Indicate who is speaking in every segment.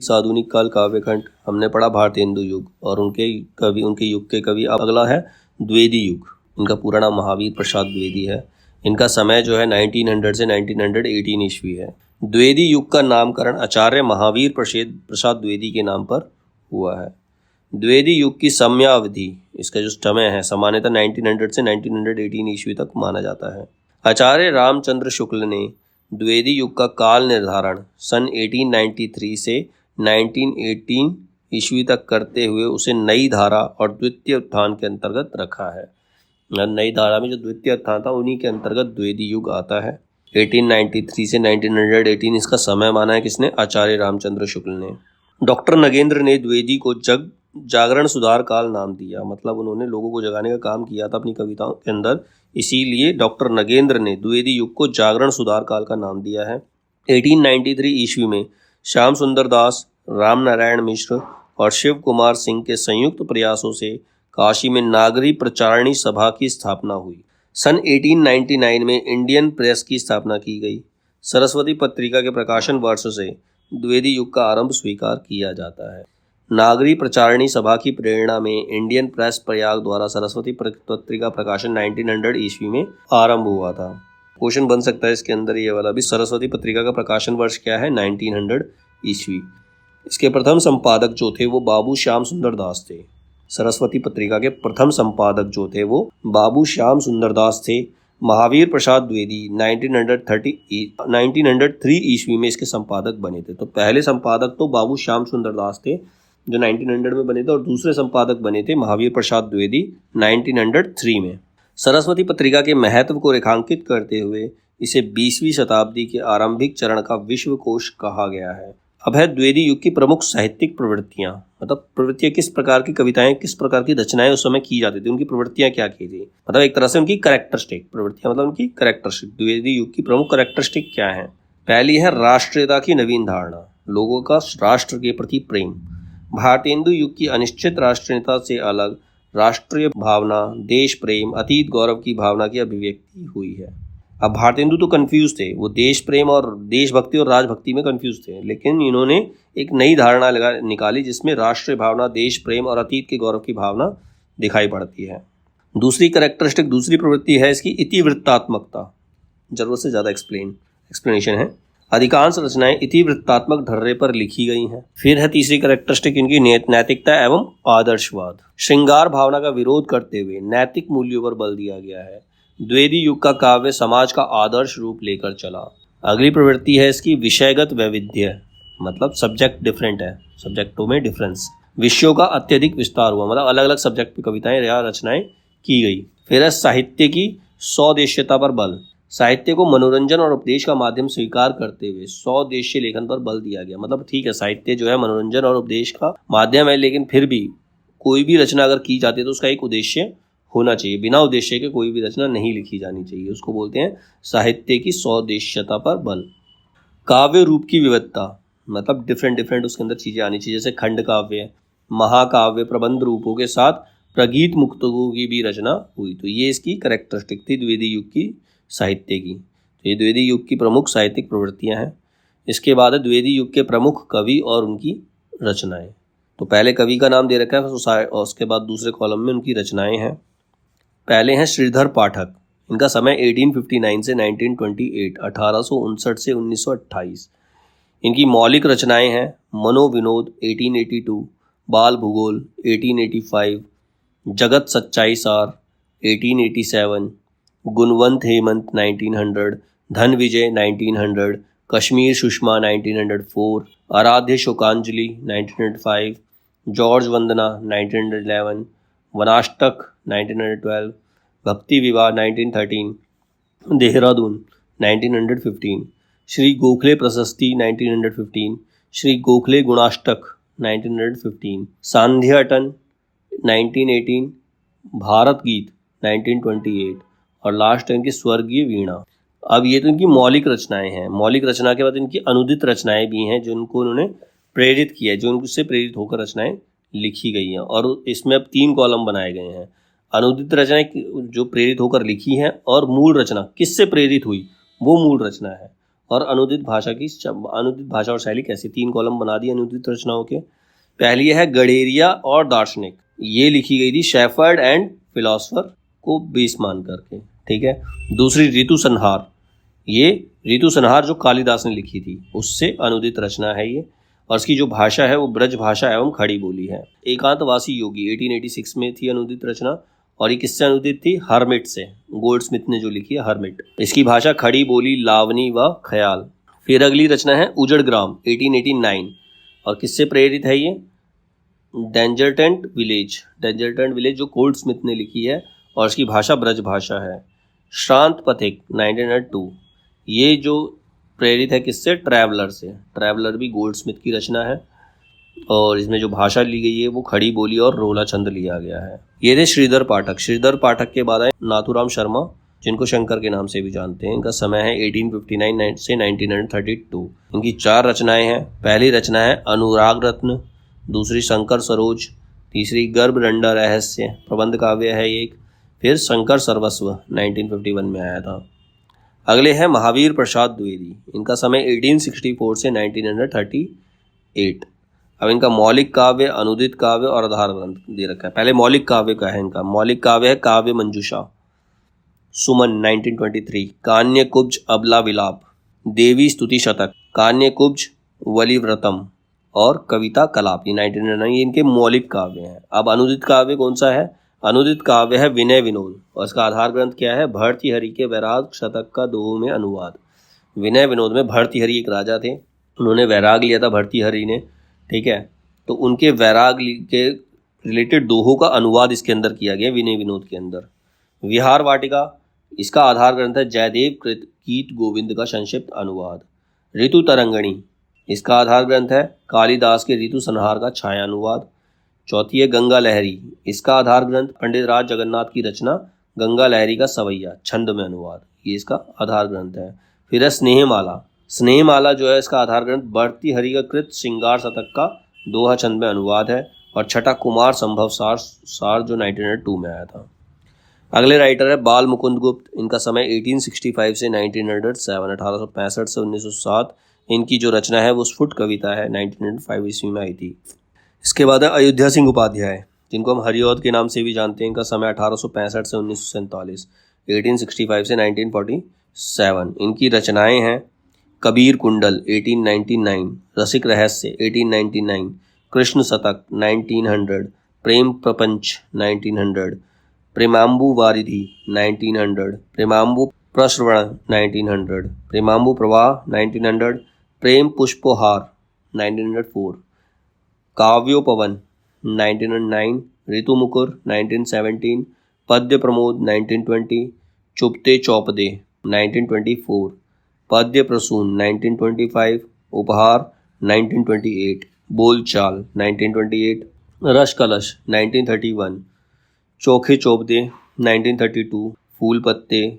Speaker 1: आधुनिक काल काव्यखंड हमने पढ़ा भारतेंदु युग और उनके युग के कवि। अगला है द्विवेदी युग। इनका पूरा नाम महावीर प्रसाद द्विवेदी है। इनका समय जो है 1900 से 1918 ईस्वी है। द्विवेदी युग का नामकरण आचार्य महावीर प्रसाद द्विवेदी के नाम पर हुआ है। द्विवेदी युग की समयावधि, इसका जो समय है सामान्यतः 1900 से 1918 ईस्वी तक माना जाता है। आचार्य रामचंद्र शुक्ल ने द्विवेदी युग का काल निर्धारण सन 1893 से 1918 ईस्वी तक करते हुए उसे नई धारा और द्वितीय उत्थान के अंतर्गत रखा है। नई धारा में जो द्वितीय उत्थान था उन्हीं के अंतर्गत द्विवेदी युग आता है। 1893 से 1918 इसका समय माना है किसने? आचार्य रामचंद्र शुक्ल ने। डॉक्टर नगेंद्र ने द्विवेदी को जागरण सुधार काल नाम दिया, मतलब उन्होंने लोगों को जगाने का काम किया था अपनी कविताओं के अंदर, इसीलिए डॉक्टर नगेंद्र ने द्विवेदी युग को जागरण सुधार काल का नाम दिया है। 1893 ईस्वी में श्याम सुंदर दास, राम नारायण मिश्र और शिव कुमार सिंह के संयुक्त प्रयासों से काशी में नागरी प्रचारणी सभा की स्थापना हुई। सन 1899 में इंडियन प्रेस की स्थापना की गई। सरस्वती पत्रिका के प्रकाशन वर्ष से द्विवेदी युग का आरंभ स्वीकार किया जाता है। नागरी प्रचारणी सभा की प्रेरणा में इंडियन प्रेस प्रयाग द्वारा सरस्वती पत्रिका प्रकाशन 1900 ईस्वी में आरंभ हुआ था। क्वेश्चन बन सकता है इसके अंदर ये वाला भी, सरस्वती पत्रिका का प्रकाशन वर्ष क्या है? 1900 ईस्वी। इसके प्रथम संपादक जो थे वो बाबू श्याम सुंदर दास थे। सरस्वती पत्रिका के प्रथम संपादक जो थे वो बाबू श्याम सुंदर दास थे। महावीर प्रसाद द्विवेदी 1903 ईस्वी में इसके संपादक बने थे। तो पहले संपादक तो बाबू श्याम सुंदर दास थे जो 1900 में बने थे, और दूसरे संपादक बने थे महावीर प्रसाद द्विवेदी 1903 में। सरस्वती पत्रिका के महत्व को रेखांकित करते हुए इसे 20वीं शताब्दी के आरंभिक चरण का विश्वकोश कहा गया है। अब है द्विवेदी युग की प्रमुख साहित्यिक प्रवृत्तियां, मतलब प्रवृत्तियां किस प्रकार की कविताएं, किस प्रकार की रचनाएं उस समय की जाती थी, उनकी प्रवृत्तियां क्या की थी, मतलब एक तरह से उनकी कैरेक्टरिस्टिक। प्रवृत्तियां मतलब उनकी कैरेक्टरिस्टिक। द्विवेदी युग की प्रमुख कैरेक्टरिस्टिक क्या है? पहली है राष्ट्रीयता की नवीन धारणा, लोगों का राष्ट्र के प्रति प्रेम। भारतेंदु युग की अनिश्चित राष्ट्रीयता से अलग राष्ट्रीय भावना, देश प्रेम, अतीत गौरव की भावना की अभिव्यक्ति हुई है। अब भारतेंदु तो कंफ्यूज थे, वो देश प्रेम और देशभक्ति और राजभक्ति में कंफ्यूज थे, लेकिन इन्होंने एक नई धारणा निकाली जिसमें राष्ट्रीय भावना, देश प्रेम और अतीत के गौरव की भावना दिखाई पड़ती है। दूसरी कैरेक्टरिस्टिक, दूसरी प्रवृत्ति है इसकी इतिवृत्तात्मकता। जरूरत से ज़्यादा एक्सप्लेनेशन है। अधिकांश रचनाएं इतिवृत्तात्मक ढर्रे पर लिखी गई हैं। फिर है तीसरी कैरेक्टरिस्टिक इनकी नैतिकता एवं आदर्शवाद। श्रृंगार भावना का विरोध करते हुए नैतिक मूल्यों पर बल दिया गया है। द्विवेदी युग का काव्य समाज का आदर्श रूप लेकर चला। अगली प्रवृत्ति है इसकी विषयगत वैविध्य, मतलब सब्जेक्ट डिफरेंट है, सब्जेक्टों में डिफरेंस। विषयों का अत्यधिक विस्तार हुआ, मतलब अलग अलग सब्जेक्ट पर कविताएं या रचनाएं की गई। फिर है साहित्य की सौदेश्यता पर बल। साहित्य को मनोरंजन और उपदेश का माध्यम स्वीकार करते हुए सौदेश्य लेखन पर बल दिया गया। मतलब ठीक है, साहित्य जो है मनोरंजन और उपदेश का माध्यम है, लेकिन फिर भी कोई भी रचना अगर की जाती है तो उसका एक उद्देश्य होना चाहिए। बिना उद्देश्य के कोई भी रचना नहीं लिखी जानी चाहिए। उसको बोलते हैं साहित्य की सौदेश्यता पर बल। काव्य रूप की विविधता, मतलब डिफरेंट उसके अंदर चीजें आनी चाहिए, जैसे खंड काव्य, महाकाव्य, प्रबंध रूपों के साथ प्रगीत मुक्तकों की भी रचना हुई। तो ये इसकी कैरेक्टरिस्टिक थी द्विवेदी युग की साहित्य की। तो ये द्विवेदी युग की प्रमुख साहित्यिक प्रवृत्तियां हैं। इसके बाद है द्विवेदी युग के प्रमुख कवि और उनकी रचनाएं। तो पहले कवि का नाम दे रखा है और उसके बाद दूसरे कॉलम में उनकी रचनाएं हैं। पहले हैं श्रीधर पाठक। इनका समय 1859 से 1928, 1859 से 1928। इनकी मौलिक रचनाएं हैं मनोविनोद 1882, बाल भूगोल 1885, जगत सच्चाई सार 1887, गुणवंत हेमंत 1900, धन विजय 1900, कश्मीर सुषमा 1904, आराध्य शोकांजलि 1905, जॉर्ज वंदना 1911, वनाष्टक 1912, भक्ति विवाह 1913, देहरादून 1915, श्री गोखले प्रशस्ति 1915, श्री गोखले गुणाष्टक 1915, सांध्याटन 1918, भारत गीत 1928 और लास्ट है इनकी स्वर्गीय वीणा। अब ये तो इनकी मौलिक रचनाएं हैं। मौलिक रचना के बाद इनकी अनुदित रचनाएं भी हैं जिनको उन्होंने प्रेरित किया है, जो उनसे प्रेरित होकर रचनाएं लिखी गई हैं। और इसमें अब 3 कॉलम बनाए गए हैं। अनुदित रचनाएं जो प्रेरित होकर लिखी हैं, और मूल रचना किससे प्रेरित हुई वो मूल रचना है, और अनुदित भाषा और शैली कैसी। 3 कॉलम बना दिए अनुदित रचनाओं के। पहली है गडेरिया और दार्शनिक, ये लिखी गई थी शेफर्ड एंड फिलोसफर को बेस मान करके, ठीक है। दूसरी ऋतु संहार, ये ऋतु संहार जो कालिदास ने लिखी थी उससे अनुदित रचना है ये, और इसकी जो भाषा है वो ब्रज भाषा एवं खड़ी बोली है। एकांतवासी योगी 1886 में थी अनुदित रचना, और ये किससे अनुदित थी, हर्मिट से, गोल्डस्मिथ ने जो लिखी है हर्मिट। इसकी भाषा खड़ी बोली, लावनी व ख्याल। फिर अगली रचना है उजड़ ग्राम 1889, और किससे प्रेरित है ये, डेंजरटेंट विलेज जो गोल्डस्मिथ ने लिखी है, और इसकी भाषा ब्रज भाषा है। श्रांत पथिक 1902, ये जो प्रेरित है किससे, ट्रैवलर से। ट्रैवलर भी गोल्डस्मिथ की रचना है, और इसमें जो भाषा ली गई है वो खड़ी बोली और रोला छंद लिया गया है। ये थे श्रीधर पाठक के बाद आए नाथुराम शर्मा, जिनको शंकर के नाम से भी जानते हैं। इनका समय है 1859 से 1932। इनकी 4 रचनाएं हैं। पहली रचना है अनुराग रत्न, दूसरी शंकर सरोज, तीसरी गर्भदंडा रहस्य प्रबंध काव्य है एक, फिर शंकर सर्वस्व 1951 में आया था। अगले हैं महावीर प्रसाद द्विवेदी, इनका समय 1864 से 1938। अब इनका मौलिक काव्य, अनुदित काव्य और आधार ग्रंथ दे रखा है। पहले मौलिक काव्य का है इनका। मौलिक काव्य है काव्य मंजूषा, सुमन 1923, कान्य कुब्ज अबला विलाप, देवी स्तुति शतक, कान्य कुब्ज वलिव्रतम और कविता कलाप, ये 1999 ये इनके मौलिक काव्य हैं। अब अनुदित काव्य कौन सा है, अनुदित काव्य है विनय विनोद, और इसका आधार ग्रंथ क्या है, भर्तृहरि के वैराग शतक का दोहों में अनुवाद। विनय विनोद में भर्तृहरि एक राजा थे, उन्होंने वैराग लिया था भर्तृहरि ने, ठीक है, तो उनके वैराग के रिलेटेड दोहों का अनुवाद इसके अंदर किया गया विनय विनोद के अंदर। विहार वाटिका, इसका आधार ग्रंथ है जयदेव कृत गीत गोविंद का संक्षिप्त अनुवाद। ऋतु तरंगणी, इसका आधार ग्रंथ है कालिदास के ऋतु संहार का छाया अनुवाद। चौथी है गंगा लहरी, इसका आधार ग्रंथ पंडित राज जगन्नाथ की रचना गंगा लहरी का सवैया छंद में अनुवाद, ये इसका आधार ग्रंथ है। फिर है स्नेहमाला जो है इसका आधार ग्रंथ भर्तृहरि का कृत श्रृंगार शतक का दोहा छंद में अनुवाद है। और छठा कुमार संभव सार जो 1902 में आया था। अगले राइटर है बाल मुकुंद गुप्त, इनका समय 1865 से 1907, 1865 से 1907। इनकी जो रचना है वो स्फुट कविता है, 1905 ईस्वी में आई थी। इसके बाद है अयोध्या सिंह उपाध्याय, जिनको हम हरिऔध के नाम से भी जानते हैं। इनका समय 1865 से 1947, 1865 से 1947। इनकी रचनाएं हैं कबीर कुंडल 1899, रसिक रहस्य 1899, कृष्ण शतक 1900, प्रेम प्रपंच 1900, प्रेमांबु वारिधि 1900, प्रेमांबु प्रश्रवण 1900, प्रेमांबु प्रवाह 1900, प्रेम पुष्पोहार 1904, काव्योपवन 1909, ऋतु मुकुर 1917, पद्य प्रमोद 1920, चुपते चौपदे 1924, पद्य प्रसून 1925, उपहार 1928, बोलचाल 1928, रस कलश 1931, चोखे चौपदे 1932, फूल पत्ते,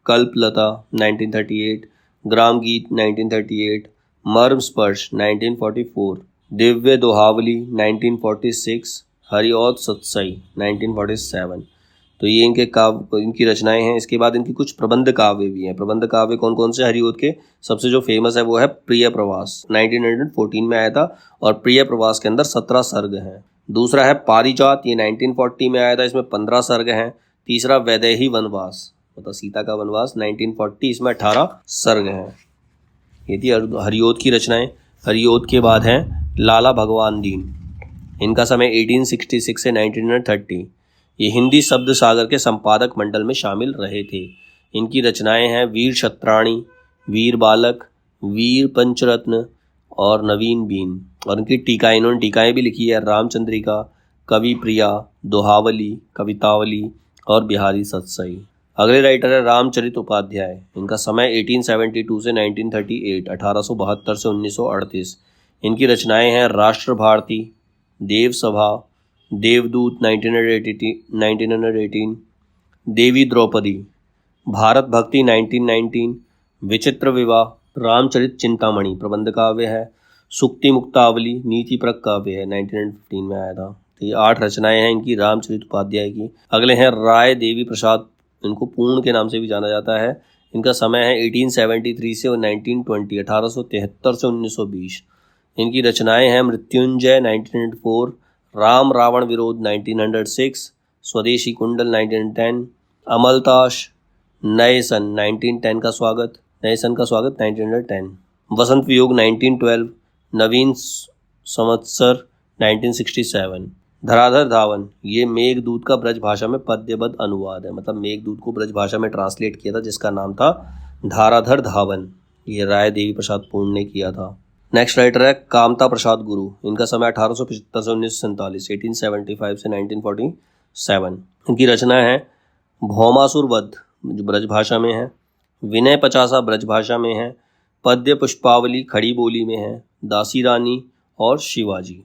Speaker 1: कल्पलता 1938, ग्राम गीत 1938, मर्म स्पर्श 1944, दिव्य दोहावली 1946, हरिऔध सत्सई 1947। तो ये इनकी रचनाएं हैं। इसके बाद इनकी कुछ प्रबंध काव्य भी हैं। प्रबंध काव्य कौन कौन से हरिऔध के, सबसे जो फेमस है वो है प्रिय प्रवास, 1914 में आया था, और प्रिय प्रवास के अंदर 17 सर्ग हैं। दूसरा है पारिजात, ये 1940 में आया था, इसमें 15 सर्ग हैं। तीसरा वैदेही वनवास, मतलब सीता का वनवास 1940, इसमें 18 सर्ग हैं। ये थी हरिऔध की रचनाएं। हरिऔध के बाद हैं लाला भगवान दीन, इनका समय 1866 से 1930। ये हिंदी शब्द सागर के संपादक मंडल में शामिल रहे थे। इनकी रचनाएं हैं वीर क्षत्राणी, वीर बालक, वीर पंचरत्न और नवीन बीन। और इनकी टीकाएं, इन्होंने टीकाएं भी लिखी है रामचंद्रिका, कवि प्रिया, दोहावली, कवितावली और बिहारी सत्सई। अगले राइटर है रामचरित उपाध्याय, इनका समय 1872 से 1938, 1872 से 1938। इनकी रचनाएं हैं राष्ट्र भारती, देव सभा, देवदूत 1918, देवी द्रौपदी, भारत भक्ति 1919, विचित्र विवाह, रामचरित चिंतामणि प्रबंध काव्य है, सुक्ति मुक्तावली नीति परक काव्य है, 1915 में आया था। तो ये 8 रचनाएं हैं इनकी रामचरित उपाध्याय की। अगले हैं राय देवी प्रसाद, इनको पूर्ण के नाम से भी जाना जाता है, इनका समय है 1873 से 1920, 1873 से 1920। इनकी रचनाएं हैं मृत्युंजय 1904, राम रावण विरोध 1906, स्वदेशी कुंडल 1910, अमलताश, नए सन 1910 का स्वागत, नए सन का स्वागत 1910, वसंत वियोग 1912, नवीन संवत्सर 1967। धराधर धावन, ये मेघदूत का ब्रज भाषा में पद्यबद्ध अनुवाद है, मतलब मेघदूत को ब्रज भाषा में ट्रांसलेट किया था जिसका नाम था धाराधर धावन, ये राय देवी प्रसाद पूर्ण ने किया था। नेक्स्ट राइटर है कामता प्रसाद गुरु, इनका समय 1875 से 1947, 1875 से 1947। इनकी रचना है भौमासुर वध जो ब्रज भाषा में है, विनय पचासा ब्रज भाषा में है, पद्य पुष्पावली खड़ी बोली में है, दासी रानी और शिवाजी।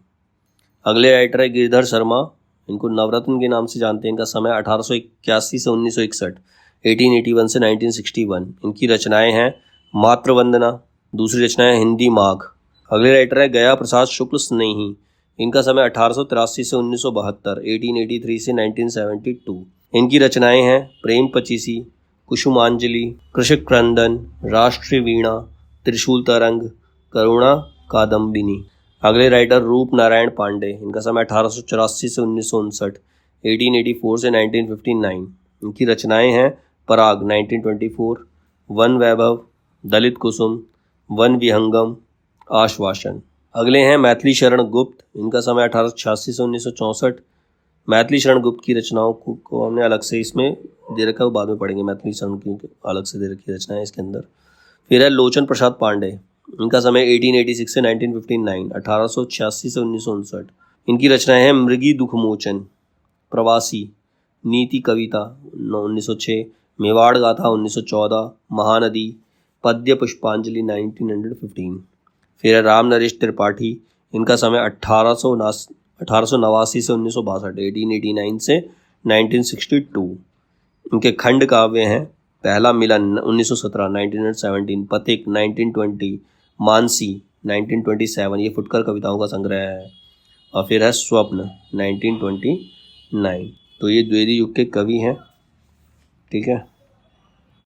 Speaker 1: अगले राइटर है गिरधर शर्मा, इनको नवरत्न के नाम से जानते हैं। इनका समय 1881 से 1961, 1881 से 1961। इनकी रचनाएं हैं मातृवंदना, दूसरी रचना है हिंदी माघ। अगले राइटर है गया प्रसाद शुक्ल स्नेही, इनका समय 1883 से 1972, 1883 से 1972। इनकी रचनाएं हैं प्रेम पचीसी, कुसुमांजलि, कृषक क्रंदन, राष्ट्रीय वीणा, त्रिशूल तरंग, करुणा कादम्बिनी। अगले राइटर रूप नारायण पांडे, इनका समय 1884 से 1959, 1884 से 1959। इनकी रचनाएं हैं पराग 1924, वन वैभव, दलित कुसुम, वन विहंगम, आश्वासन। अगले हैं मैथिली शरण गुप्त, इनका समय 1886 से 1964। मैथिली शरण गुप्त की रचनाओं को हमने अलग से इसमें दे रखा है, वो बाद में पढ़ेंगे। मैथिली शरण की अलग से दे रखी रचनाएं इसके अंदर। फिर है लोचन प्रसाद पांडे, इनका समय 1886 से 1959, 1886 से 1959। इनकी रचनाएं हैं मृगी दुखमोचन, प्रवासी, नीति कविता 1906, मेवाड़ गाथा 1914, महानदी, पद्य पुष्पांजलि 1915। फिर है राम नरेश त्रिपाठी, इनका समय 1889 से 1962, 1889 से 1962। इनके खंड काव्य हैं पहला मिलन 1917, 1917, पथिक 1920, मानसी 1927, ये फुटकर कविताओं का संग्रह है। और फिर है स्वप्न 1929। तो ये द्विवेदी युग के कवि हैं, ठीक है।